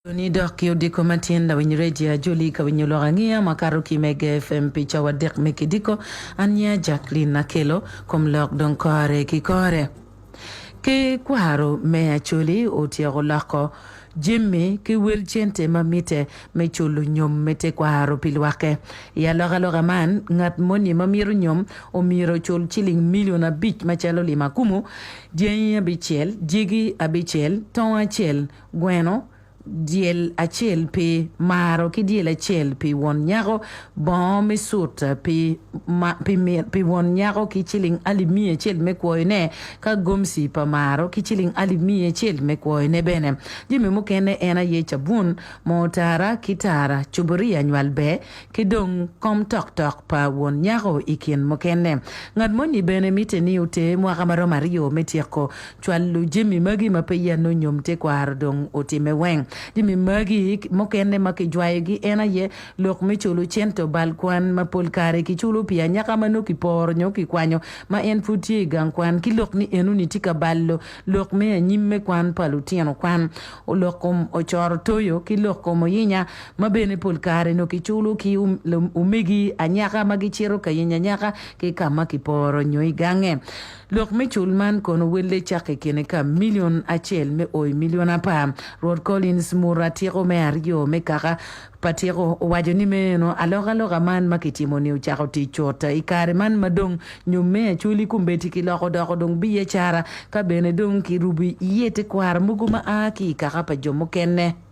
Ni dok yo diko matien la winyireji Julie ka winyolorangia makaru ki mege FM picha wa dek mekidiko anya Jacqueline Nakelo kom lok don kore ki kore. Ke kwaro mea chuli utiago lako Jimmy ki wil chente mamite me chulu nyom mete kwaro pilwake. Ya loga man ngat moni mamiru nyom o miro chul chiling miliona bich machalo lima kumu. Jeni abichel, jigi abichel, ton achel, gweno, diel achel pe maro ki diel achel pe won nyago bon me suta pe won nyago ki chiling alimi achel me koine ka gomsi pa maro ki chiling alimi achel me koine bene jimi mukene ena ye chabun motara kitara chuburia nywalbe ki dong kom tok pa won nyago ikin mukene ngad moni bene mite ni ute mwa kamaro mario metieko chwalu jimi magi mapeya no nyomte kwar dong otime weng Dimi magi mokende maki jwaegi ena ye lok me chulu chento balkwan ma polkare ki chulu pia nyaka mano ki pornyo ki kwanyo ma en futie gang kwan ki lok ni enu ni tika ballo lok me nyimme kwan palutiano kwan o lokom o chor toyo ki lokom yinya ma bene polkare no ki chulu ki umegi anyaka magi chiro ka yinya nyaka ki kama ki pornyo igange lok me chulman kono welle chake kene ka million achel me oy million apa Rod Collins muratiro me ario me kaka patiro wajoni me no aloga man makitimo ni uchako ti chota ikare man madong nyume chuli kumbeti ki loko dong biye chara ka bene dong ki rubi yete kwar muguma aki kaka pa jomo kenne